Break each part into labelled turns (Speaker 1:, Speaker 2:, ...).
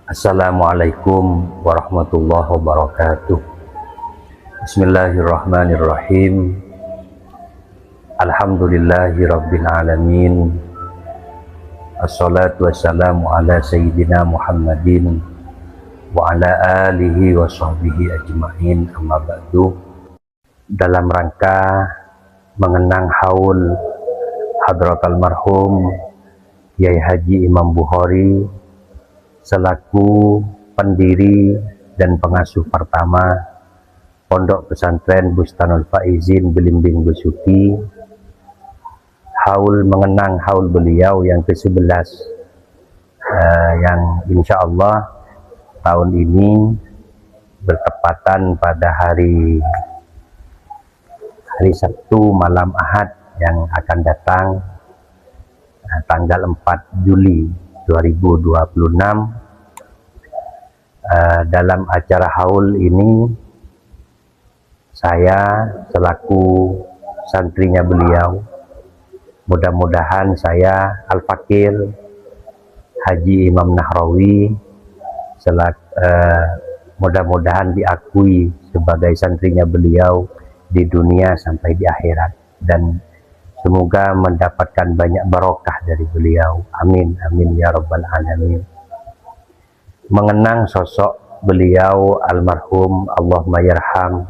Speaker 1: Assalamualaikum warahmatullahi wabarakatuh. Bismillahirrahmanirrahim. Alhamdulillahi rabbil alamin. Assalatu wassalamu ala sayyidina Muhammadin wa ala alihi wa sahbihi ajma'in, amma ba'du. Dalam rangka mengenang haul Hadrat Almarhum Kiai Haji Imam Bukhari selaku pendiri dan pengasuh pertama Pondok Pesantren Bustanul Faizin Belimbing Besuki, haul mengenang haul beliau yang ke-11 yang insya Allah tahun ini bertepatan pada hari Sabtu malam Ahad yang akan datang, tanggal 4 Juli 2026. Dalam acara haul ini saya selaku santrinya beliau, mudah-mudahan saya Al-Fakir Haji Imam Nahrawi mudah-mudahan diakui sebagai santrinya beliau di dunia sampai di akhirat, dan semoga mendapatkan banyak barokah dari beliau. Amin, amin ya rabbal alamin. Mengenang sosok beliau almarhum Allahumma yarham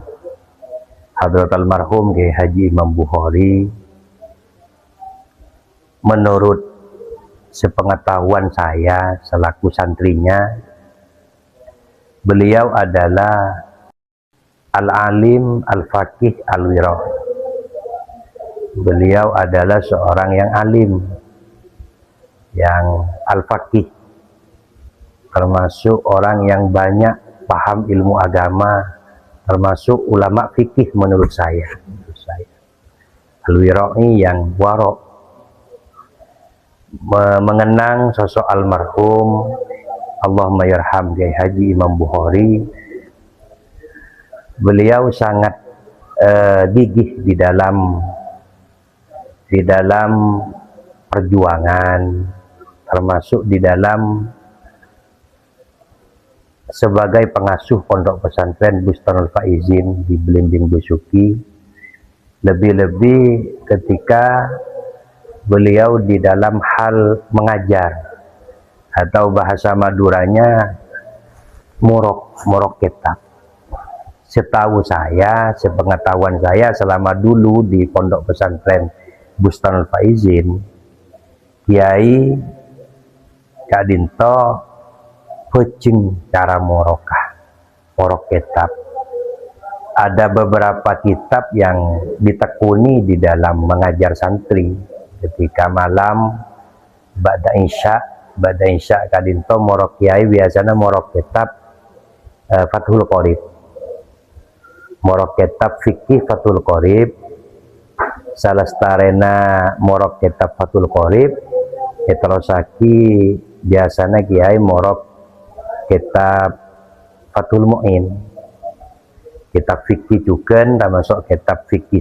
Speaker 1: Hadrat Almarhum Kiai Haji Imam Bukhari, menurut sepengetahuan saya selaku santrinya, beliau adalah al-alim al-faqih al-wira. Beliau adalah seorang yang alim, yang al-faqih, termasuk orang yang banyak paham ilmu agama, termasuk ulama fikih menurut saya. Al-wira'i yang warok. Mengenang sosok almarhum Allahumma yarham Kiai Haji Imam Bukhari, beliau sangat gigih di dalam perjuangan, termasuk di dalam sebagai pengasuh Pondok Pesantren Bustanul Faizin di Belimbing Besuki, lebih-lebih ketika beliau di dalam hal mengajar, atau bahasa Maduranya murok kitab. Setahu saya, sepengetahuan saya selama dulu di Pondok Pesantren Bustanul Faizin, Kiai Kadinto kucing cara morok kitab. Ada beberapa kitab yang ditekuni di dalam mengajar santri. Ketika malam ba'da isya kadinto morok kiai biasanya morok kitab Fathul Qorib, morok kitab fikih Fathul Qorib, salastarena morok kitab Fathul Qorib, terusaki biasanya kiai morok kitab Fathul Mu'in, kitab fikih juga, termasuk kitab fikih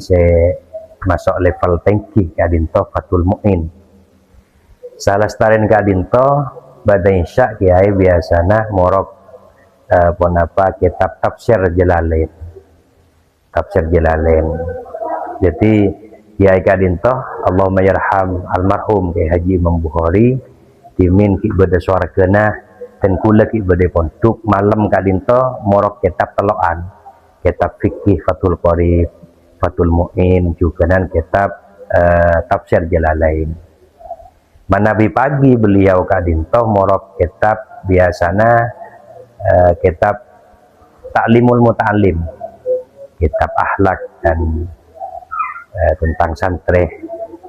Speaker 1: masuk level tinggi kadinto Fathul Mu'in. Salah staren kadinto pada insya kiai biasanya morok kitab tafsir Jalalain. Jadi kiai kadinto Allahumma yarham almarhum Kiai Haji Imam Bukhari, timin ki beda suara kena dan kula ki bade pondok malam kadinto morok kitab teloan, kitab fikih Fathul Qorib, Fathul Mu'in, juga dan kitab tafsir Jalalain. Manabi pagi beliau kadinto morok kitab biasana kitab Ta'limul Muta'allim, kitab akhlak dan tentang santri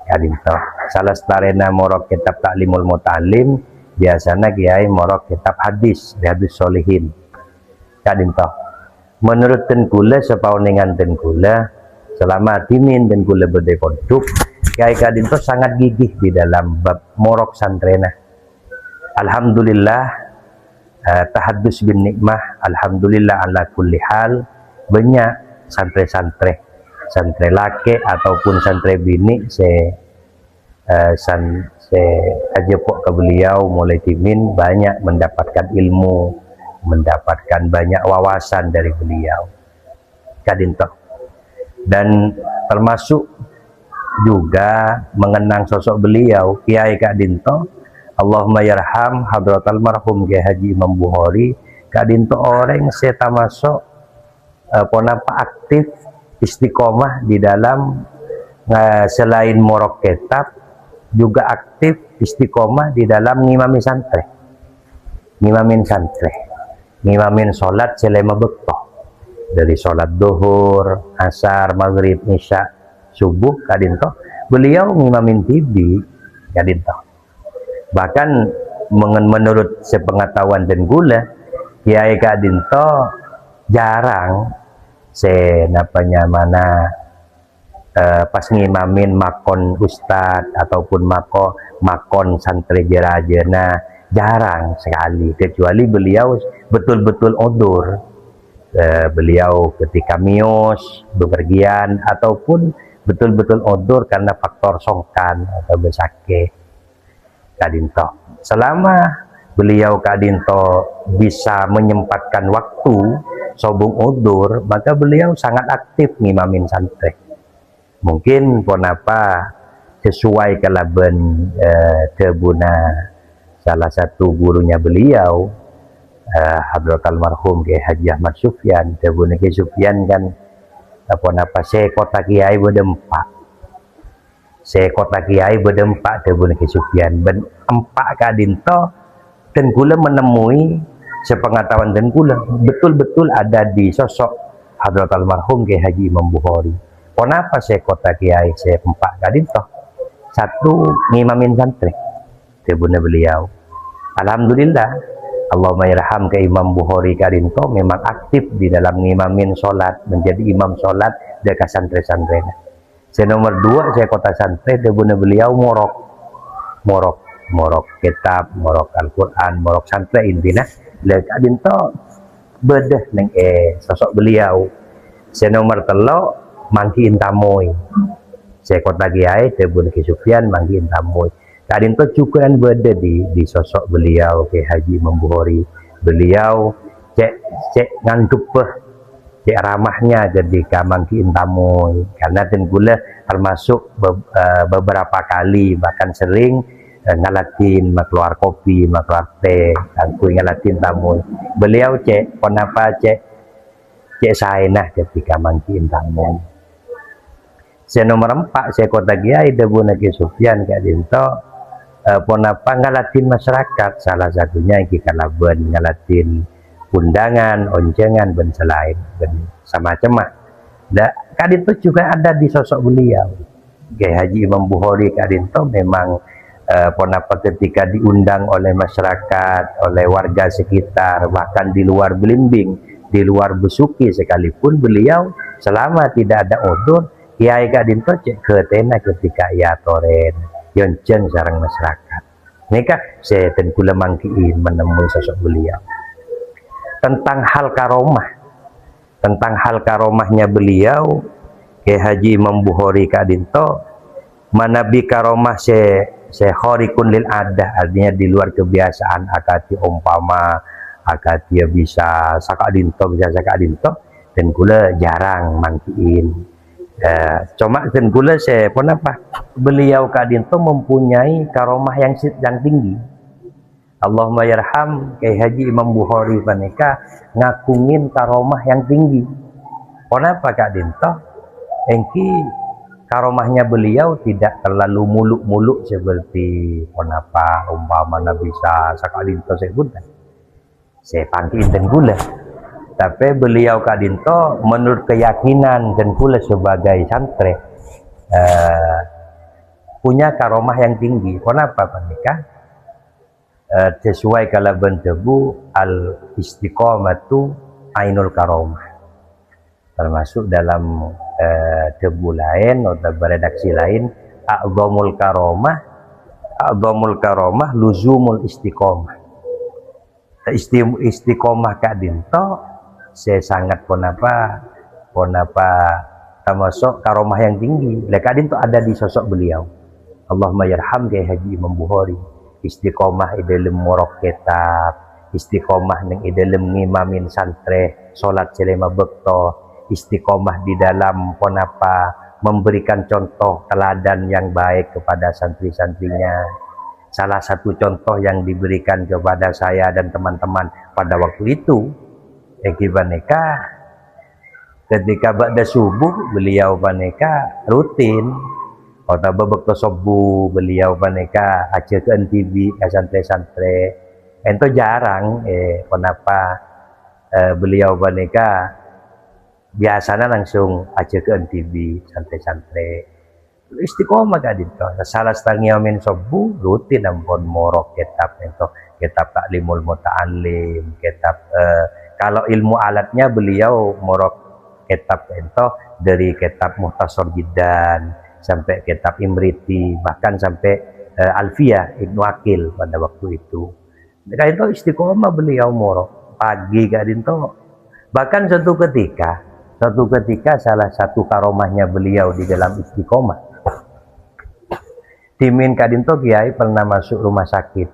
Speaker 1: kadinto. Salah starena morok kitab Ta'limul Muta'allim, biasanya kiai morok kitab hadis sholihin kadinto. Menurut tenkula sepauningan tenkula selama timin tenkula berde pondok, kiai kadinto sangat gigih di dalam bab morok santrena. Alhamdulillah, tahaddus bin nikmah, alhamdulillah ala kulli hal, banyak santri laki ataupun santri bini saya ajepok ke beliau mulai timin banyak mendapatkan ilmu, mendapatkan banyak wawasan dari beliau kadinto, dan termasuk juga mengenang sosok beliau Kiai Kadinto. Allahumma yarham hadrat almarhum Kiai Haji Imam Bukhari Kadinto orang saya termasuk ponapa aktif istiqomah di dalam selain morok kitab juga aktif istiqomah di dalam ngimamin ngimamin sholat selama bekto, dari sholat duhur, asar, maghrib, isya, subuh kadinto beliau ngimamin tibi kadinto. Bahkan menurut sepengetahuan dan gula Kiai Kadinto jarang napanya mana pas ngimamin makon ustad ataupun makon santri jerajena, jarang sekali, kecuali beliau betul-betul odur, beliau ketika mios bepergian ataupun betul-betul odur karena faktor songkan atau besake Kadinto. Selama beliau Kadinto bisa menyempatkan waktu sobung odur, maka beliau sangat aktif ngimamin santri. Mungkin ponapa sesuai kalaban tebuna salah satu gurunya beliau Hadrat almarhum Kiai Haji Ahmad Sufyan, tebuna Kiai Sufyan kan ponapa saya kota Kiai berdempak tebuna Kiai Sufyan ben empak Kadinto Tengkula menemui sepengetahuan Tengkula betul-betul ada di sosok Hadrat almarhum Kiai Haji Imam Bukhari. Kenapa saya kota Kiai saya empak Kadinto? Satu, ngimamin santri tebuna beliau. Alhamdulillah, Allahumma yarham ke Imam Bukhari Kadinto memang aktif di dalam ngimamin sholat, menjadi imam sholat dekat santri-santri. Saya nomor dua, saya kota santri tebuna beliau morok kitab, morok Al-Quran, morok santri intinya. Kadinto bedah neng sosok beliau. Saya nomor telo mangki intamoy, saya kota Kiai tebun Kiai Sufyan mangki intamoy. Kadinto juga kan berada di sosok beliau Kiai Haji Imam Bukhari. Beliau cek ngantuk cek ramahnya ketika mangki intamoy, karena tenggula termasuk beberapa kali bahkan sering ngalatin keluar kopi, keluar teh, aku ngalatin tamoy. Beliau cek kenapa cek saya nah ketika mangki intamoy. Saya nomor 4, saya kota Kiai tebuna Kiai Sufyan Kadinto ponapa ngalatin masyarakat, salah satunya kita laban ngalatin undangan, oncengan ben selain ben sama cemah. Kadinto juga ada di sosok beliau. Kiai Haji Imam Bukhari Kadinto memang ponapa ketika diundang oleh masyarakat, oleh warga sekitar, bahkan di luar Belimbing, di luar Besuki sekalipun, beliau selama tidak ada odur Kiai Kadinto cek ke tena ketika ia toren yonceng sarang masyarakat. Nika saya tengkula mangkiin menemui sosok beliau. Tentang hal karomahnya beliau Kiai Haji Imam Bukhari Kadinto manabi karomah se khorikun lil adah, artinya di luar kebiasaan, akati umpama akati bisa sakadinto tengkula jarang mangkiin. Cuma tengkula saya kenapa beliau Kadinto mempunyai karomah yang tinggi. Allahumma yarham Kiai Haji Imam Bukhari paneka ngakungin karomah yang tinggi. Kenapa Kadinto? Engki karomahnya beliau tidak terlalu muluk-muluk seperti kenapa umpama bisa sakadinto sebutan. Saya pangkin tengkula. Tapi beliau Kadinto menurut keyakinan tengkula sebagai santri punya karomah yang tinggi. Kenapa panika? Sesuai kalaban tebu al istiqomatu ainul karomah, termasuk dalam tebu lain atau beredaksi lain a'dhamul karomah luzumul istiqomah. Istiqomah Kadinto saya sangat ponapa termasuk karomah yang tinggi. Kadinto ada di sosok beliau. Allahumma yarham Kiai Haji Imam Bukhari istiqomah di dalam morok kitab, istiqomah ning di dalam ngimamin santre salat selema bekto, istiqomah di dalam ponapa memberikan contoh teladan yang baik kepada santri-santrinya. Salah satu contoh yang diberikan kepada saya dan teman-teman pada waktu itu, Baneka, ketika ba'da subuh beliau Baneka rutin, atau bebekto subuh beliau Baneka aja ke NTV ke santre-santre. Ento jarang, kenapa beliau Baneka biasanya langsung aja ke NTV santre-santre. Istiqomah ka dito salah setengah min subuh rutin ampun morok kitab itu kitab Taklimul Muta'allim, kitab kalau ilmu alatnya beliau morok kitab itu dari kitab Muhtasar Jiddan sampai kitab Imriti, bahkan sampai Alfiyah Ibnu Aqil pada waktu itu. Mereka itu istiqomah beliau morok pagi ka dito. Bahkan satu ketika salah satu karomahnya beliau di dalam istiqomah, Timin kadinto Kiai pernah masuk rumah sakit,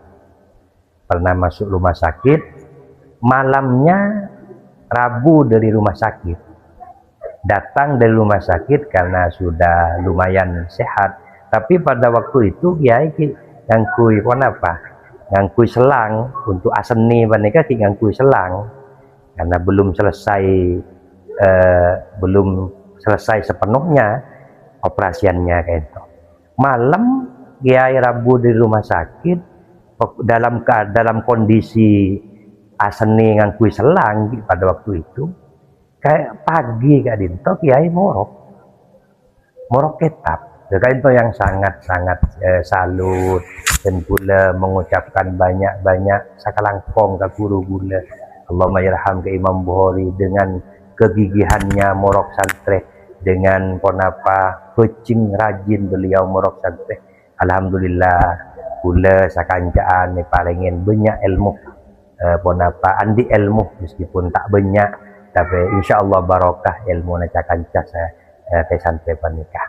Speaker 1: malamnya Rabu dari rumah sakit, datang dari rumah sakit karena sudah lumayan sehat, tapi pada waktu itu Kiai ngangkui selang untuk aseni mereka ngangkui selang karena belum selesai sepenuhnya operasiannya kayak itu. Malam Kiai Rabu di rumah sakit dalam kondisi aseni ngangkui selang pada waktu itu, kayak pagi Kak Dinto Kiai morok kitab. Kayak itu yang sangat salut dan pula mengucapkan banyak sakalangkong ke guru gula. Allahumma yarham ke Imam Bukhari dengan kegigihannya morok santri, dengan ponapa kucing rajin beliau morok santri. Alhamdulillah pula sakancaan ni palingin banyak ilmu ponapa andi ilmu meskipun tak banyak, tapi insyaallah barokah ilmu na cakanca saya santri panikah.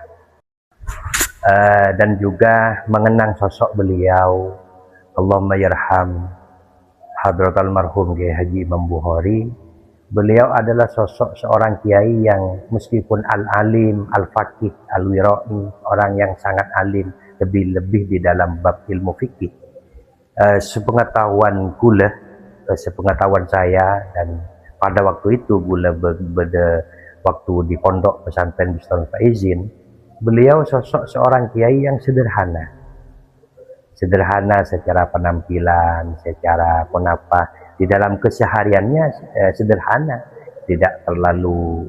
Speaker 1: Dan juga mengenang sosok beliau. Allahumma yarham hadratal marhum Kiai Haji Imam Bukhari. Beliau adalah sosok seorang kiai yang meskipun al-alim, al-faqih, al-wira'i, orang yang sangat alim, lebih-lebih di dalam bab ilmu fikih. Sepengetahuan saya, dan pada waktu itu waktu di pondok pesantren Biston Faizin, beliau sosok seorang kiai yang sederhana secara penampilan, secara penapa di dalam kesehariannya sederhana, tidak terlalu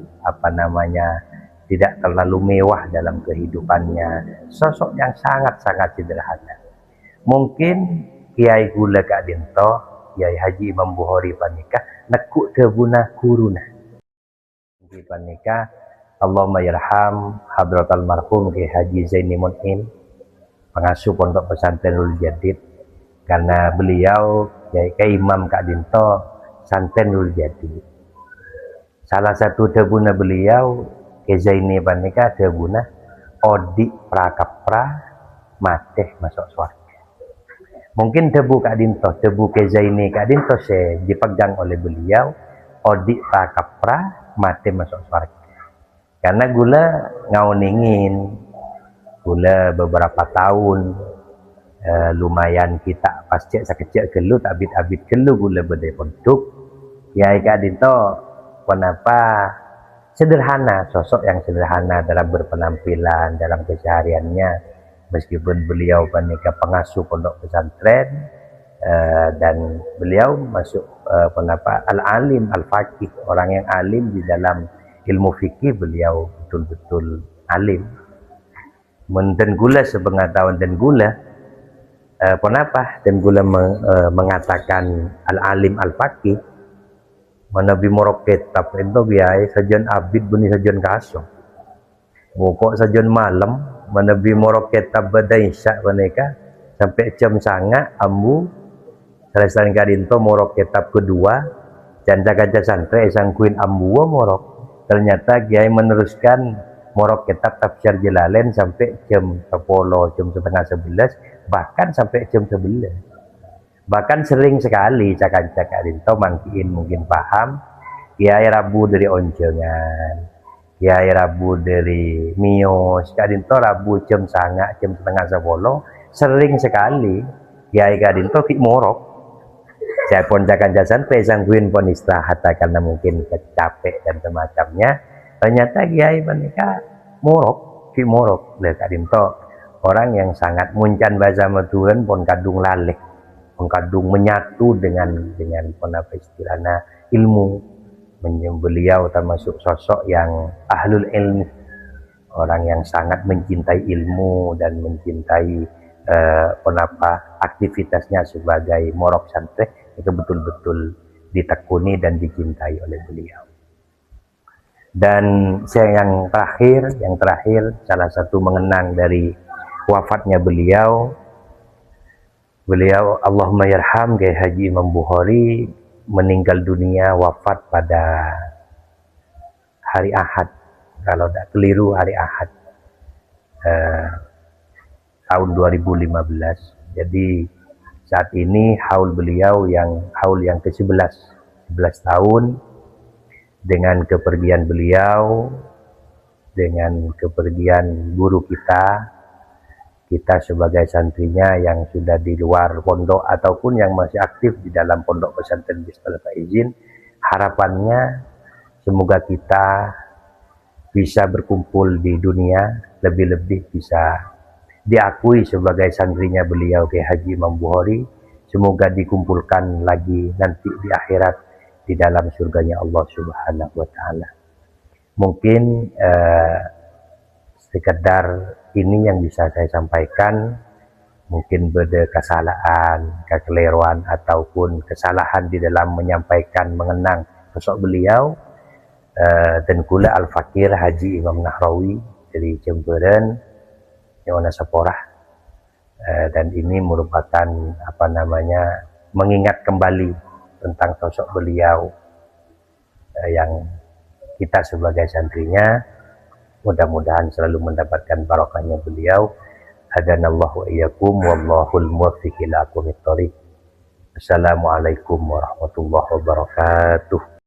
Speaker 1: tidak terlalu mewah dalam kehidupannya, sosok yang sangat sederhana. Mungkin Kiai Gula Kak Dinto, Kiai Haji Imam Bukhari panika nekuk tebuna kuruna di panika. Allahumma yarham hadratal marhum Kiai Haji Zaini Mun'in, pengasuh pondok pesantren Jadid, karena beliau Kiai Imam Kak Dinto santen Jadid. Salah satu tebuna beliau Kiai Zaini panika tebuna odi prakapra mateh masuk surga. Mungkin tebu Kak Dinto, tebu Kiai Zaini Kak Dinto dipegang oleh beliau, odi prakapra mateh masuk surga. Karena gula ngauningin, gula beberapa tahun lumayan kita pasti sekecil gelu abid gelu gula bede pondok. Kiai Kak Dinto kenapa sederhana, sosok yang sederhana dalam berpenampilan, dalam kesehariannya, meskipun beliau panika pengasuh pondok pesantren dan beliau masuk al-alim, al-faqih, orang yang alim di dalam ilmu fikih. Beliau betul-betul alim. Dan gula sepengetahuan dan gula kenapa dan gula mengatakan al-alim al-faqih, manabi morok kitab itu biaya sajian abid buni sajian kasong pokok sajian malam manabi morok kitab badai isyak mereka sampai jam sanga ambu selesai kadinto morok kitab kedua dan jaga santri sangkuin ambu morok. Ternyata Kiai meneruskan morok kitab tafsir Jalalain sampai jam 10, jam setengah 11, bahkan sampai jam 11. Bahkan sering sekali cakap-cakap Rinto mangkiin mungkin paham, Kiai Rabu dari Oncengan, Kiai Rabu dari Mios, Kak Rinto Rabu jam sanga, jam setengah 10, sering sekali Kiai Kak Rinto ki morok. Saya pun jakan jasan pesangguin pun istirahat karena mungkin capek dan semacamnya. Ternyata Kiai mereka morok, ki morok. Lihat Kak Rinto orang yang sangat muncan bahasa Tuhan pun kadung laleh, pun kadung menyatu dengan apa istilahnya ilmu. Beliau termasuk sosok yang ahlul ilmi, orang yang sangat mencintai ilmu dan mencintai aktivitasnya sebagai morok santri itu betul-betul ditekuni dan dicintai oleh beliau. Dan saya yang terakhir salah satu mengenang dari wafatnya beliau Allahumma yarham Kiai Haji Imam Bukhari meninggal dunia wafat pada hari Ahad, kalau tidak keliru hari Ahad tahun 2015. Jadi saat ini haul beliau yang ke-11 tahun dengan kepergian beliau, dengan kepergian guru kita sebagai santrinya yang sudah di luar pondok ataupun yang masih aktif di dalam pondok pesantren Bismil Faizin. Harapannya semoga kita bisa berkumpul di dunia, lebih-lebih bisa diakui sebagai santrinya beliau Kiai Haji Imam Bukhari. Semoga dikumpulkan lagi nanti di akhirat di dalam surganya Allah Subhanahu wa taala. Mungkin sekedar ini yang bisa saya sampaikan. Mungkin beda kesalahan, kekeliruan ataupun kesalahan di dalam menyampaikan mengenang sosok beliau. Dan kula Al-Fakir Haji Imam Nahrawi dari Jemberan Nyona Seporah, dan ini merupakan mengingat kembali tentang sosok beliau yang kita sebagai santrinya mudah-mudahan selalu mendapatkan barokahnya beliau. Hadanallahu wa iyyakum wallahul muwaffiq ila aqwamit thoriq. Assalamualaikum warahmatullahi wabarakatuh.